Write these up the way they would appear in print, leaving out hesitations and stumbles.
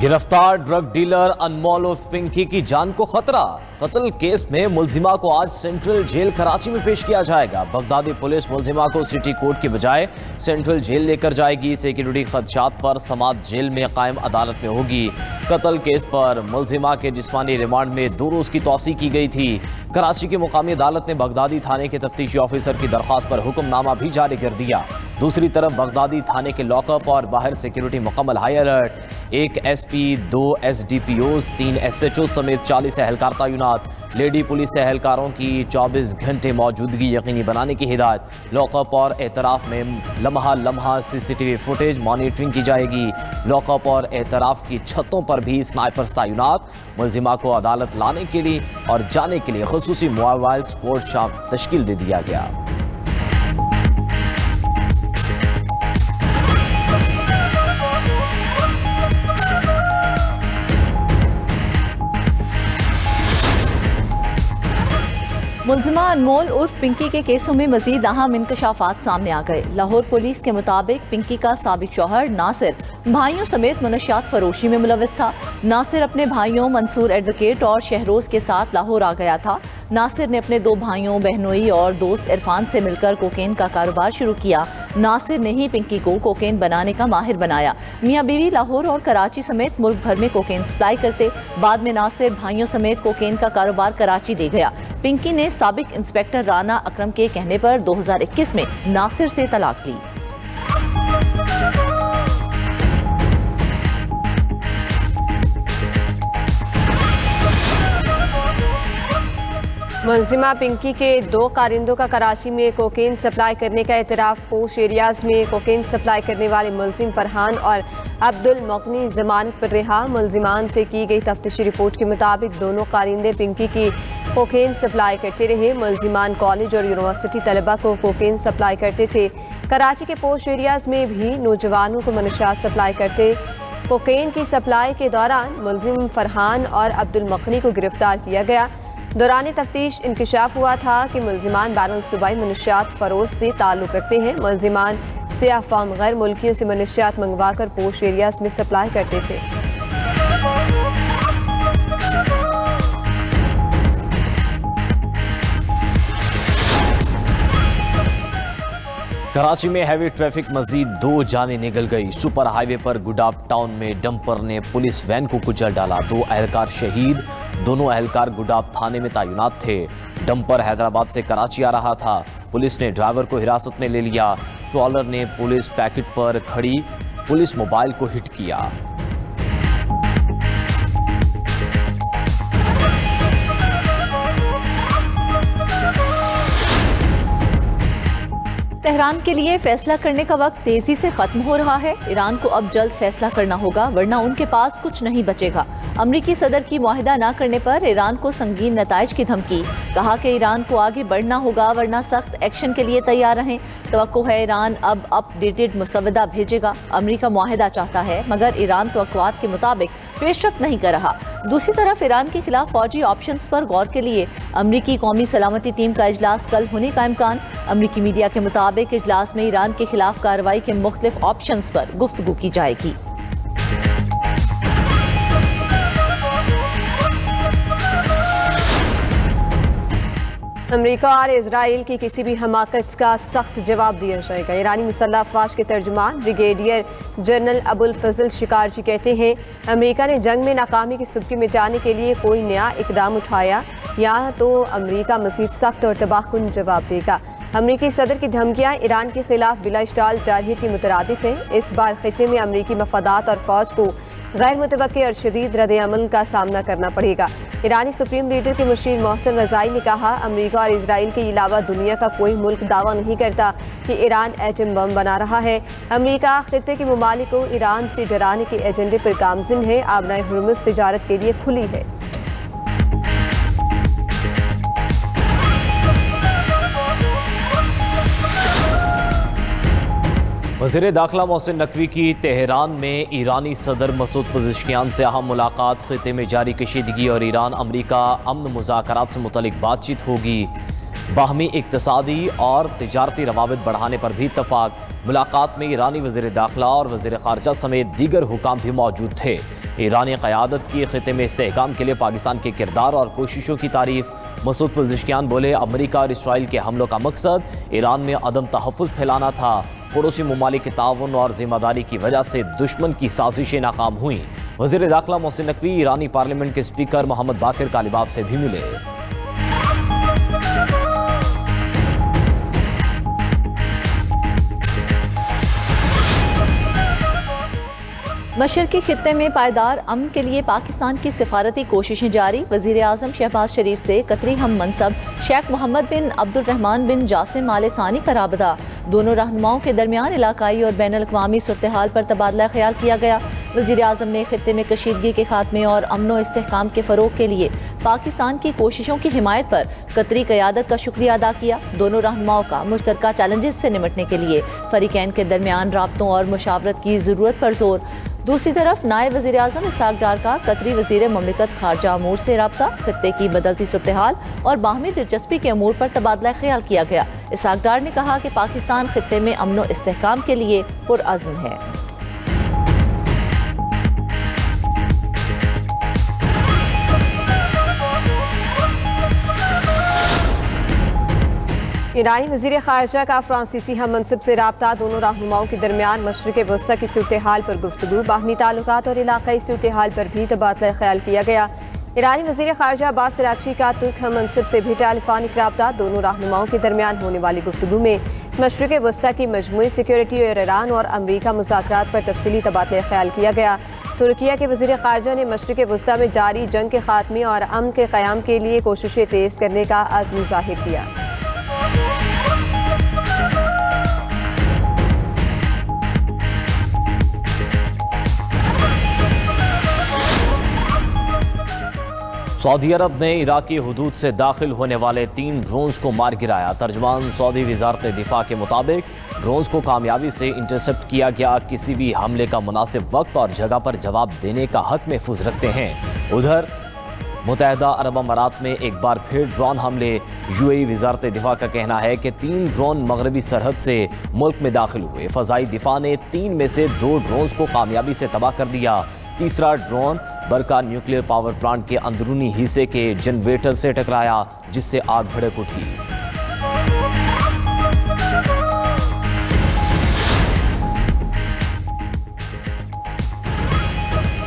गिरफ्तार drug dealer अनमोल उर्फ पिंकी की जान को खतरा। कत्ल केस में मुलजिमा को आज सेंट्रल जेल कराची में पेश किया जाएगा। बगदादी पुलिस मुलजिमा को सिटी कोर्ट की बजाय सेंट्रल जेल लेकर जाएगी। सिक्योरिटी खदशात पर समात जेल में कायम अदालत में होगी। कत्ल केस पर मुलजिमा के जिस्मानी रिमांड में 2 रोज की तौसी की गई थी। कराची की मुकामी अदालत ने बगदादी थाने के तफ्तीशी ऑफिसर की दरख्वास्त पर हुक्मनामा भी जारी कर दिया। दूसरी तरफ बगदादी थाने के लॉकअप और बाहर सिक्योरिटी मुकम्मल high alert. 1 SP, 2 SDPOs, 3 SHO समेत 40 एहलकार तैनात। लेडी पुलिस एहलकारों की 24 घंटे मौजूदगी यकीनी बनाने की हिदायत। लॉकअप और एतराफ़ में लम्हा लम्हा CCTV फुटेज मॉनिटरिंग की जाएगी। लॉकअप और एतराफ़ की छतों पर भी स्नाइपर्स तैनात। मुलजिमा को अदालत लाने के लिए और जाने के लिए खुसूसी मोबाइल स्क्वाड तश्कील दे दिया गया। मुलजिमा अनमोल उर्फ पिंकी के केसों में मजीद अहम इंकशाफात सामने आ गए। लाहौर पुलिस के मुताबिक पिंकी का साबिक शौहर नासिर भाइयों समेत मनशियात फरोशी में मुलविस था। नासिर अपने भाइयों मंसूर एडवोकेट और शहरोज के साथ लाहौर आ गया था। नासिर ने अपने 2 भाइयों बहनोई और दोस्त इरफान से मिलकर कोकेन का कारोबार शुरू किया। नासिर ने ही पिंकी को कोकेन बनाने का माहिर बनाया। मियाँ बीवी लाहौर और कराची समेत मुल्क भर में कोकेन सप्लाई करते। बाद में नासिर भाइयों समेत कोकेन का कारोबार कराची दे गया। पिंकी ने साबिक इंस्पेक्टर राना अकरम के कहने पर 2021 में नासिर से तलाक ली। मुलजिमा पिंकी के 2 कारिंदों का कराची में कोकेन सप्लाई करने का एतराफ़। पोश एरियाज में कोकेन सप्लाई करने वाले मुलजिम फरहान और अब्दुल मगनी जमानत पर रिहा। मुलजिमान से की गई तफ्तीशी रिपोर्ट के मुताबिक दोनों कारिंदे पिंकी की कोकेन सप्लाई करते रहे। मुलजिमान कॉलेज और यूनिवर्सिटी तलबा को कोकेन सप्लाई करते थे। कराची के पोश एरियाज में भी नौजवानों को मनशियात सप्लाई करते। कोकेन की सप्लाई के दौरान मुलजिम फरहान और अब्दुल मगनी को गिरफ्तार किया गया। दौरान तफ्तीश इंकशाफ हुआ था कि मुलजिमान बैनुल सूबाई मनशियात फरोश से ताल्लुक़ रखते हैं। मुलजिमान से अफवाम गैर मुल्कियों से मनशियात मंगवा कर पोश एरियाज में सप्लाई करते थे। कराची में हैवी ट्रैफिक मजीद 2 जानें निकल गई। सुपर हाईवे पर गुडाब टाउन में डंपर ने पुलिस वैन को कुचल डाला। 2 एहलकार शहीद। दोनों एहलकार गुडाब थाने में तैनात थे। डंपर हैदराबाद से कराची आ रहा था। पुलिस ने ड्राइवर को हिरासत में ले लिया। ट्रॉलर ने पुलिस पैकेट पर खड़ी पुलिस मोबाइल को हिट किया। तेहरान के लिए फैसला करने का वक्त तेजी से खत्म हो रहा है। ईरान को अब जल्द फैसला करना होगा वरना उनके पास कुछ नहीं बचेगा। अमरीकी सदर की मुआहिदा न करने पर ईरान को संगीन नताइज की धमकी। कहा कि ईरान को आगे बढ़ना होगा वरना सख्त एक्शन के लिए तैयार रहें। तवक्को है ईरान अब अपडेटेड मुसवदा भेजेगा। अमरीका मुआहिदा चाहता है मगर ईरान तवक्कुआत के मुताबिक पेशरफ्त नहीं कर रहा। दूसरी तरफ ईरान के खिलाफ फौजी ऑप्शंस पर गौर के लिए अमरीकी कौमी सलामती टीम का इजलास कल होने का इम्कान। अमरीकी मीडिया के मुताबिक इजलास में ईरान के खिलाफ कार्रवाई के मुख्तलिफ ऑप्शंस पर गुफ्तगू की जाएगी। अमेरिका और इजराइल की किसी भी हमाकत का सख्त जवाब दिया जाएगा। ईरानी मुसल्लह अफवाज के तर्जुमान ब्रिगेडियर जनरल अबुल फजल शिकारजी कहते हैं अमेरिका ने जंग में नाकामी की सुर्खी मिटाने के लिए कोई नया इकदाम उठाया या तो अमेरिका मज़ीद सख्त और तबाहकुन जवाब देगा। अमरीकी सदर की धमकियाँ ईरान के खिलाफ बिला इश्ताल जारहियत की मुतरादिफ हैं। इस बार खित्ते में अमरीकी मफादात और फौज को गैर मुतवक्की और शदीद रद्द-ए-अमल का सामना करना पड़ेगा। ईरानी सुप्रीम लीडर के मुशीर मोहसिन रज़ाई ने कहा अमरीका और इजराइल के अलावा दुनिया का कोई मुल्क दावा नहीं करता कि ईरान एटम बम बना रहा है। अमरीका खित्ते के ममालिक को ईरान से डराने के एजेंडे पर गामजिन है। आबनाए हुर्मुज़ तिजारत के लिए खुली है। वज़ीर दाखिला मोहसिन नकवी की तेहरान में ईरानी सदर मसूद पज़ेश्कियान से अहम मुलाकात। खित्ते में जारी कशीदगी और ईरान अमरीका अमन मुज़ाकरात से मुतल्लिक़ बातचीत होगी। बाहमी इक़्तिसादी और तिजारती रवाबित बढ़ाने पर भी इत्तफ़ाक़। मुलाकात में ईरानी वज़ीर दाखिला और वज़ीर ख़ारजा समेत दीगर हुकाम भी मौजूद थे। ईरानी क़यादत की ख़िते में इस्तेहकाम के लिए पाकिस्तान के किरदार और कोशिशों की तारीफ। मसूद पज़ेश्कियान बोले, अमेरिका और इसराइल के हमलों का मकसद ईरान में अदम तहफ़्फ़ुज़ फैलाना था। पड़ोसी ममालिक के ताउन और जिम्मेदारी की वजह से दुश्मन की साजिशें नाकाम हुई। वज़ीर दाखिला मोहसिन नकवी ईरानी पार्लियामेंट के स्पीकर मोहम्मद बाकिर कालिबाफ से भी मिले। मशरक़ी खित्ते में पायदार अमन के लिए पाकिस्तान की सिफारती कोशिशें जारी। वज़ीर आज़म शहबाज शरीफ से कतरी हम मनसब शेख मोहम्मद बिन अब्दुर्रहमान बिन जासिम आल सानी का राबता। दोनों रहनुमाओं के दरमियान इलाकाई और बैन अल-अक़वामी सूरत-ए-हाल पर तबादला ख्याल किया गया। वज़ीर आज़म ने खित्ते में कशीदगी के खात्मे और अमन व इस्तेहकाम के फ़रोग़ के लिए पाकिस्तान की कोशिशों की हिमायत पर कतरी क़यादत का शुक्रिया अदा किया। दोनों रहनुमाओं का मुश्तरका चैलेंजेस से निपटने के लिए फ़रीक़ैन के दरमियान राब्तों और मुशावरत की ज़रूरत पर जोर। दूसरी तरफ नायब वज़ीर आज़म इसहाक़ डार का कतरी वज़ीर ममलिकत खारजा अमूर से रब्ता। खित्ते की बदलती सूरत-ए-हाल और बाहमी दिलचस्पी के अमूर पर तबादला ख्याल किया गया। इसहाक़ डार ने कहा कि पाकिस्तान खित्ते में अमन व इस्तेहकाम के लिए पुरअज़्म है। ईरानी वज़ीर ख़ारजा का फ्रांसीसी हम मनसब से रब्ता। दोनों रहनुमाओं के दरमियान मशरिक़ वस्ता की सूरत-ए-हाल पर गुफ्तगू, बाहमी ताल्लुकात और इलाकाई सूरत-ए-हाल पर भी तबादला ख्याल किया गया। ईरानी वज़ीर ख़ारजा अब्बास अराग़ची का तुर्क हम मनसब से भी टेलीफोनिक रब्ता। दोनों रहनुमाओं के दरमियान होने वाली गुफ्तगू में मशरिक़ वस्ता की मजमूई सिक्योरिटी और ईरान और अमरीका मुज़ाकरात पर तफसीली तबादला ख्याल किया गया। तुर्किया के वज़ीर ख़ारजा ने मशरिक़ वस्ता में जारी जंग के खात्मे और अमन के क़याम के लिए कोशिशें तेज़ करने का अज़्म ज़ाहिर किया। सऊदी अरब ने इराकी हुदूद से दाखिल होने वाले 3 ड्रोन्स को मार गिराया। तर्जमान सऊदी वज़ारत दिफा के मुताबिक ड्रोन्स को कामयाबी से इंटरसेप्ट किया गया। किसी भी हमले का मुनासिब वक्त और जगह पर जवाब देने का हक महफूज रखते हैं। उधर मुत्तहिदा अरब अमारात में एक बार फिर ड्रोन हमले। यूएई वज़ारत दिफा का कहना है कि 3 ड्रोन मगरबी सरहद से मुल्क में दाखिल हुए। फ़ज़ाई दिफा ने 3 में से 2 ड्रोन्स को कामयाबी से तबाह कर दिया। तीसरा ड्रोन बरका न्यूक्लियर पावर प्लांट के अंदरूनी हिस्से के जनरेटर से टकराया, जिससे आग भड़क उठी।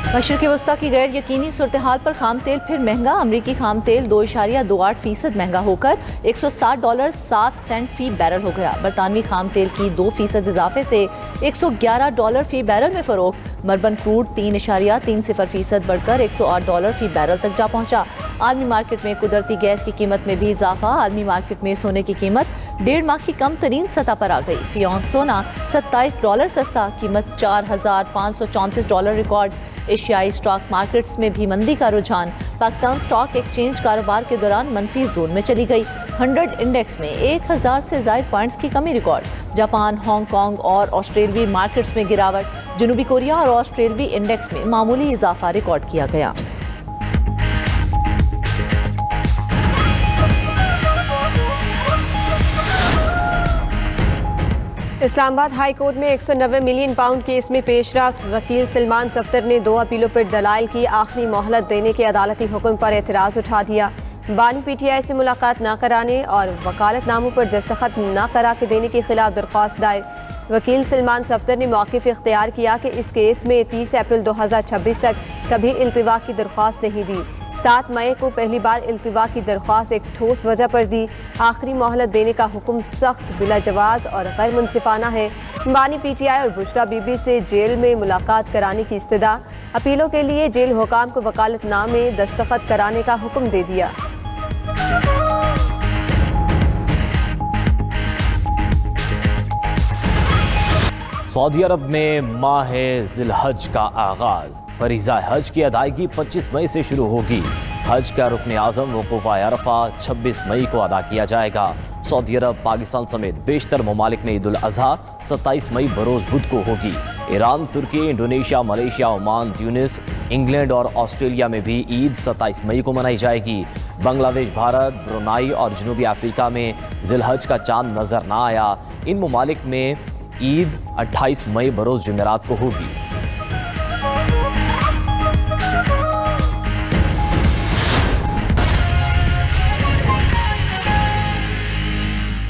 मशरिक़ वस्ता की गैर यकीनी सूरत-ए-हाल पर खाम तेल फिर महंगा। अमरीकी खाम तेल 2.28% महंगा होकर $160.07 फ़ी बैरल हो गया। बरतानवी खाम तेल की 2% इजाफे से $111 फ़ी बैरल में फ़रोख्त। मरबन क्रूड 3.30% बढ़कर $108 फ़ी बैरल तक जा पहुंचा। आलमी मार्केट में कुदरती गैस की कीमत में भी इजाफा। आलमी मार्केट में सोने की कीमत 1.5 माह की कम तरीन सतह पर आ गई। फ़ी औंस सोना $27 सस्ता, कीमत $4,534 रिकॉर्ड। एशियाई स्टॉक मार्केट्स में भी मंदी का रुझान। पाकिस्तान स्टॉक एक्सचेंज कारोबार के दौरान मनफी जोन में चली गई। 100 इंडेक्स में 1000 से ज़ायद पॉइंट्स की कमी रिकॉर्ड। जापान, हांगकांग और ऑस्ट्रेलवी मार्केट्स में गिरावट। जनूबी कोरिया और ऑस्ट्रेलवी इंडेक्स में मामूली इजाफा रिकॉर्ड किया गया। इस्लामाबाद हाई कोर्ट में 190 मिलियन पाउंड केस में पेशरफ्त। वकील सलमान सफ्तर ने 2 अपीलों पर दलाइल की आखिरी मोहलत देने के अदालती हुक्म पर एतराज़ उठा दिया। बानी PTI से मुलाकात न कराने और वकालतनामों पर दस्तखत न करा के देने के खिलाफ दरख्वास्त दायर। वकील सलमान सफ्तर ने मौक़िफ़ इख्तियार किया कि इस केस में 30 अप्रैल 2026 तक कभी इल्तिवा की दरख्वास्त नहीं दी। 7 मई को पहली बार इल्तिवा की दरख्वास्त एक ठोस वजह पर दी। आखिरी मोहलत देने का हुक्म सख्त, बिला जवाज़ और गैर मुनसिफाना है। बानी PTI और बुशरा बीबी से जेल में मुलाकात कराने की इस्तदा। अपीलों के लिए जेल हुकाम को वकालतनामे दस्तखत कराने का हुक्म दे दिया। सऊदी अरब में माह ज़िलहज का आगाज़। फरीज़ा हज की अदायगी 25 मई से शुरू होगी। हज का रुकन आज़म वक़ूफ़ अरफ़ा 26 मई को अदा किया जाएगा। सऊदी अरब, पाकिस्तान समेत बेशतर ममालिक में ईद उल अज़हा 27 मई बरोज़ बुध को होगी। ईरान, तुर्की, Indonesia, Malaysia, Oman, Tunis, England और ऑस्ट्रेलिया में भी ईद 27 मई को मनाई जाएगी। बांग्लादेश, भारत, ब्रुनाई और जनूबी अफ्रीका में ज़िलहज का चांद नज़र न आया। इन ममालिक में ईद 28 मई बरोज़ जुमेरात को होगी।